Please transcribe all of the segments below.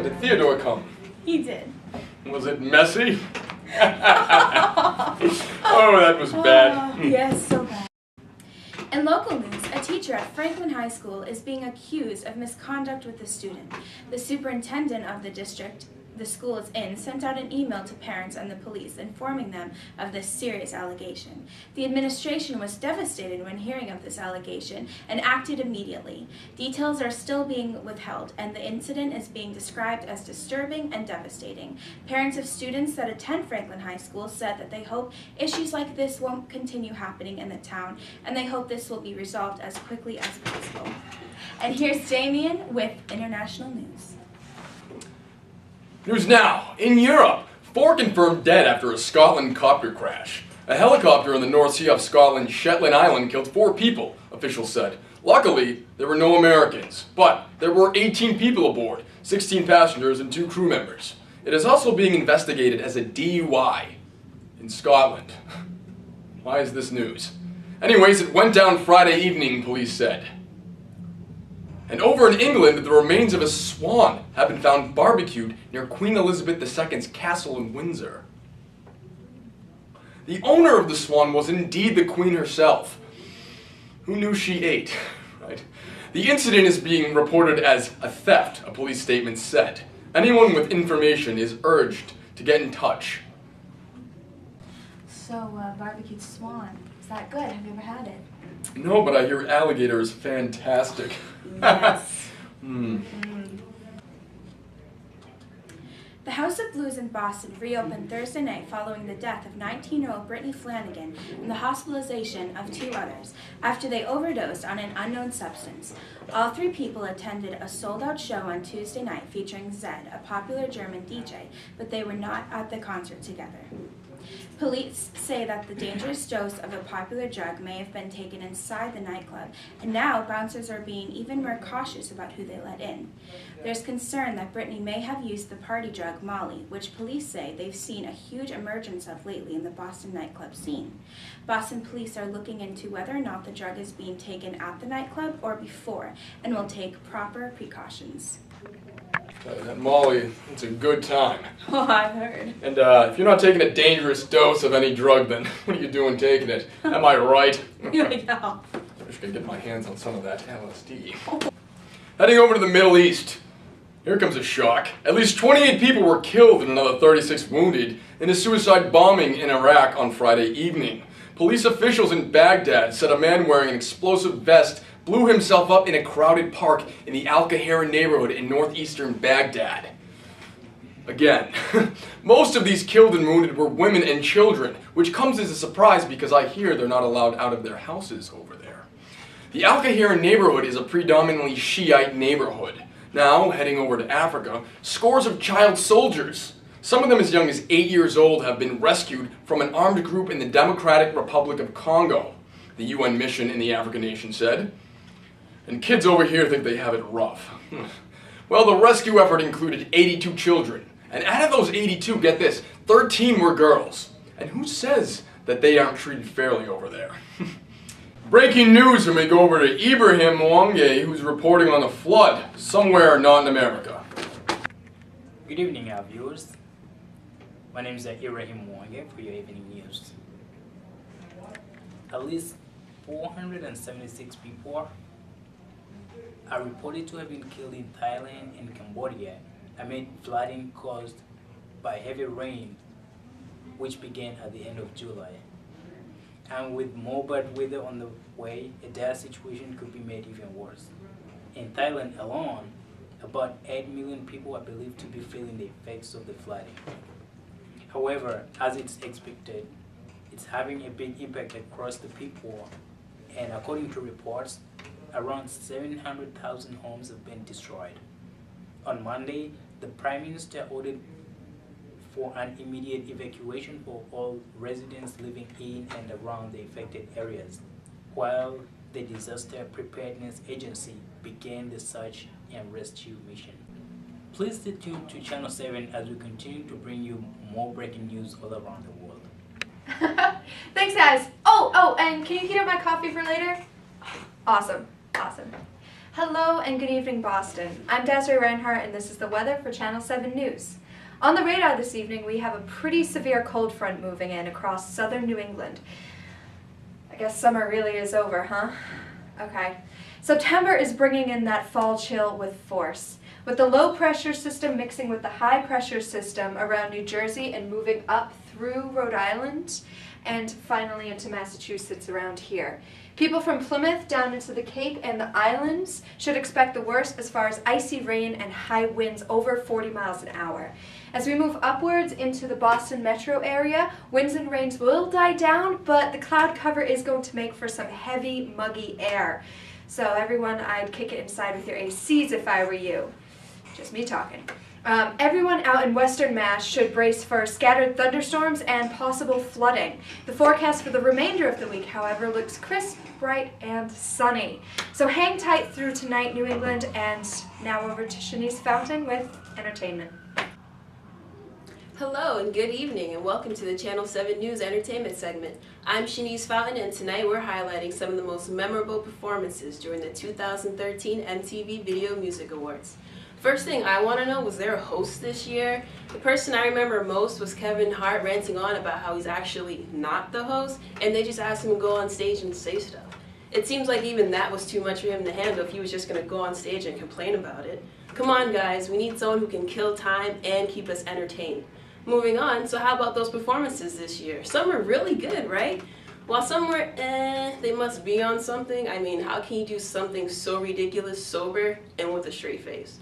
Did Theodore come? He did. Was it messy? Oh, that was bad. Yes, so bad. In local news, a teacher at Franklin High School is being accused of misconduct with a student. The superintendent of the district the school is in sent out an email to parents and the police informing them of this serious allegation. The administration was devastated when hearing of this allegation and acted immediately. Details are still being withheld, and the incident is being described as disturbing and devastating. Parents of students that attend Franklin High School said that they hope issues like this won't continue happening in the town, and they hope this will be resolved as quickly as possible. And here's Damien with international news. News now. In Europe, 4 confirmed dead after a Scotland copter crash. A helicopter in the North Sea off Scotland's Shetland Island killed 4 people, officials said. Luckily, there were no Americans, but there were 18 people aboard, 16 passengers and 2 crew members. It is also being investigated as a DUI in Scotland. Why is this news? Anyways, it went down Friday evening, police said. And over in England, the remains of a swan have been found barbecued near Queen Elizabeth II's castle in Windsor. The owner of the swan was indeed the Queen herself. Who knew she ate, right? The incident is being reported as a theft, a police statement said. Anyone with information is urged to get in touch. So, barbecued swan, is that good? Have you ever had it? No, but I hear alligator is fantastic. Yes. The House of Blues in Boston reopened Thursday night following the death of 19-year-old Brittany Flanagan and the hospitalization of 2 others after they overdosed on an unknown substance. All 3 people attended a sold-out show on Tuesday night featuring Zed, a popular German DJ, but they were not at the concert together. Police say that the dangerous dose of a popular drug may have been taken inside the nightclub, and now bouncers are being even more cautious about who they let in. There's concern that Brittany may have used the party drug Molly, which police say they've seen a huge emergence of lately in the Boston nightclub scene. Boston police are looking into whether or not the drug is being taken at the nightclub or before, and will take proper precautions. That Molly, it's a good time. Oh, I've heard. And if you're not taking a dangerous dose of any drug, then what are you doing taking it? Am I right? Yeah. I wish I could get my hands on some of that LSD. Heading over to the Middle East. Here comes a shock. At least 28 people were killed and another 36 wounded in a suicide bombing in Iraq on Friday evening. Police officials in Baghdad said a man wearing an explosive vest blew himself up in a crowded park in the Al-Qahira neighborhood in northeastern Baghdad. Again, most of these killed and wounded were women and children, which comes as a surprise because I hear they're not allowed out of their houses over there. The Al-Qahira neighborhood is a predominantly Shiite neighborhood. Now, heading over to Africa, scores of child soldiers, some of them as young as 8 years old, have been rescued from an armed group in the Democratic Republic of Congo, the UN mission in the African nation said. And kids over here think they have it rough. Well, the rescue effort included 82 children. And out of those 82, get this, 13 were girls. And who says that they aren't treated fairly over there? Breaking news when we go over to Ibrahim Mwange, who's reporting on a flood somewhere not in America. Good evening, our viewers. My name is Ibrahim Mwange for your evening news. At least 476 people are reported to have been killed in Thailand and Cambodia amid flooding caused by heavy rain, which began at the end of July. And with more bad weather on the way, a dire situation could be made even worse. In Thailand alone, about 8 million people are believed to be feeling the effects of the flooding. However, as it's expected, it's having a big impact across the people, and according to reports, around 700,000 homes have been destroyed. On Monday, the Prime Minister ordered for an immediate evacuation for all residents living in and around the affected areas, while the Disaster Preparedness Agency began the search and rescue mission. Please stay tuned to Channel 7 as we continue to bring you more breaking news all around the world. Thanks, guys. Oh, and can you heat up my coffee for later? Awesome. Hello and good evening, Boston. I'm Desiree Reinhardt and this is the weather for Channel 7 News. On the radar this evening, we have a pretty severe cold front moving in across southern New England. I guess summer really is over, huh? Okay. September is bringing in that fall chill with force, with the low pressure system mixing with the high pressure system around New Jersey and moving up through Rhode Island and finally into Massachusetts around here. People from Plymouth down into the Cape and the islands should expect the worst as far as icy rain and high winds over 40 miles an hour. As we move upwards into the Boston metro area, winds and rains will die down, but the cloud cover is going to make for some heavy, muggy air. So everyone, I'd kick it inside with your ACs if I were you. Just me talking. Everyone out in Western Mass should brace for scattered thunderstorms and possible flooding. The forecast for the remainder of the week, however, looks crisp, bright, and sunny. So hang tight through tonight, New England, and now over to Shanice Fountain with entertainment. Hello and good evening and welcome to the Channel 7 News Entertainment segment. I'm Shanice Fountain and tonight we're highlighting some of the most memorable performances during the 2013 MTV Video Music Awards. First thing I want to know, was there a host this year? The person I remember most was Kevin Hart ranting on about how he's actually not the host, and they just asked him to go on stage and say stuff. It seems like even that was too much for him to handle if he was just going to go on stage and complain about it. Come on guys, we need someone who can kill time and keep us entertained. Moving on, so how about those performances this year? Some were really good, right? While some were they must be on something. I mean, how can you do something so ridiculous sober and with a straight face?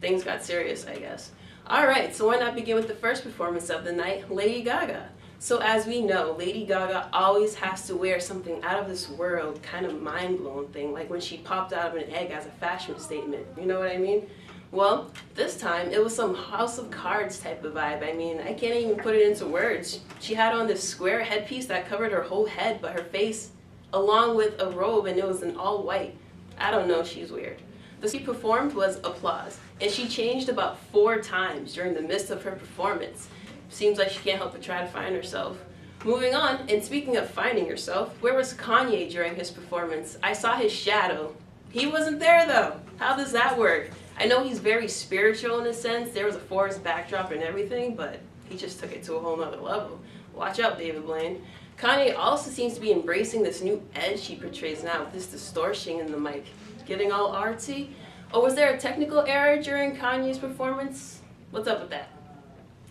Things got serious, I guess. Alright, so why not begin with the first performance of the night, Lady Gaga. So as we know, Lady Gaga always has to wear something out of this world, kind of mind-blowing thing, like when she popped out of an egg as a fashion statement. You know what I mean? Well, this time it was some House of Cards type of vibe. I mean, I can't even put it into words. She had on this square headpiece that covered her whole head but her face, along with a robe, and it was in all white. I don't know, she's weird. The she performed was applause, and she changed about 4 times during the midst of her performance. Seems like she can't help but try to find herself. Moving on, and speaking of finding herself, where was Kanye during his performance? I saw his shadow. He wasn't there though. How does that work? I know he's very spiritual in a sense. There was a forest backdrop and everything, but he just took it to a whole nother level. Watch out, David Blaine. Kanye also seems to be embracing this new edge he portrays now with this distortion in the mic. Getting all artsy? Or was there a technical error during Kanye's performance? What's up with that?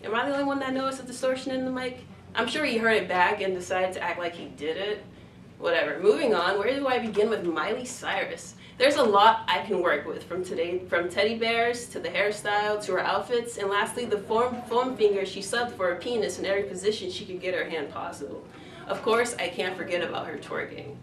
Am I the only one that noticed a distortion in the mic? I'm sure he heard it back and decided to act like he did it. Whatever. Moving on, where do I begin with Miley Cyrus? There's a lot I can work with, from teddy bears to the hairstyle to her outfits, and lastly the foam finger she subbed for her penis in every position she could get her hand possible. Of course, I can't forget about her twerking.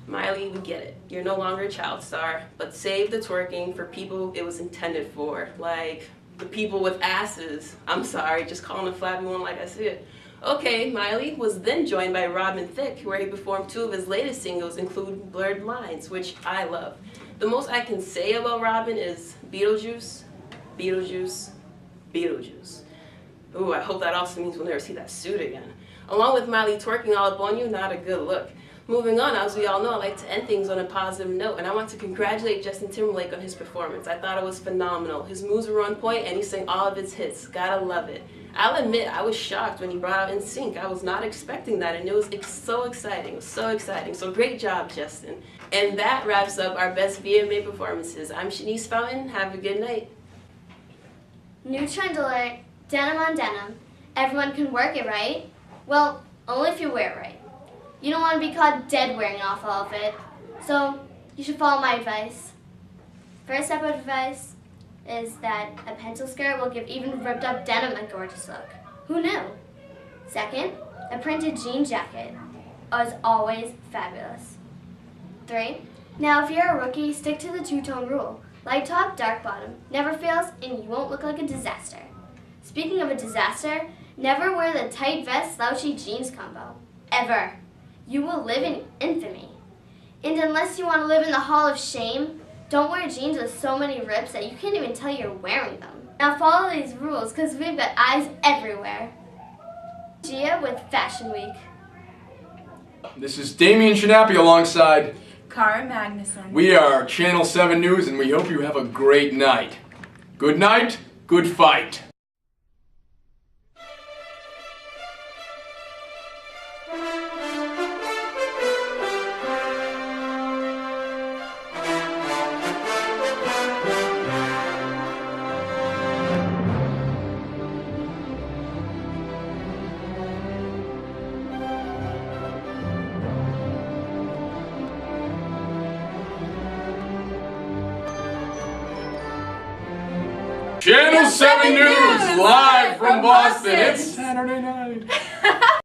Miley, we get it. You're no longer a child star, but save the twerking for people it was intended for, like the people with asses. I'm sorry, just calling a flabby one like I see it. Okay, Miley was then joined by Robin Thicke, where he performed 2 of his latest singles, including Blurred Lines, which I love. The most I can say about Robin is Beetlejuice, Beetlejuice, Beetlejuice. Ooh, I hope that also means we'll never see that suit again. Along with Miley twerking all up on you, not a good look. Moving on, as we all know, I like to end things on a positive note, and I want to congratulate Justin Timberlake on his performance. I thought it was phenomenal. His moves were on point, and he sang all of his hits. Gotta love it. I'll admit, I was shocked when he brought out NSYNC. I was not expecting that, and it was so exciting. It was so exciting. So great job, Justin. And that wraps up our best VMA performances. I'm Shanice Fountain. Have a good night. New trend alert, denim on denim. Everyone can work it, right? Well, only if you wear it right. You don't want to be caught dead wearing an awful outfit, so you should follow my advice. First step of advice is that a pencil skirt will give even ripped up denim a gorgeous look. Who knew? Second, a printed jean jacket is always fabulous. 3, now if you're a rookie, stick to the 2-tone rule. Light top, dark bottom. Never fails, and you won't look like a disaster. Speaking of a disaster, never wear the tight vest slouchy jeans combo. Ever. You will live in infamy. And unless you want to live in the Hall of Shame, don't wear jeans with so many rips that you can't even tell you're wearing them. Now follow these rules, because we've got eyes everywhere. Gia with Fashion Week. This is Damian Shinappy alongside Cara Magnuson. We are Channel 7 News, and we hope you have a great night. Good night, good fight. Channel 7 News, live from Boston. It's Saturday night.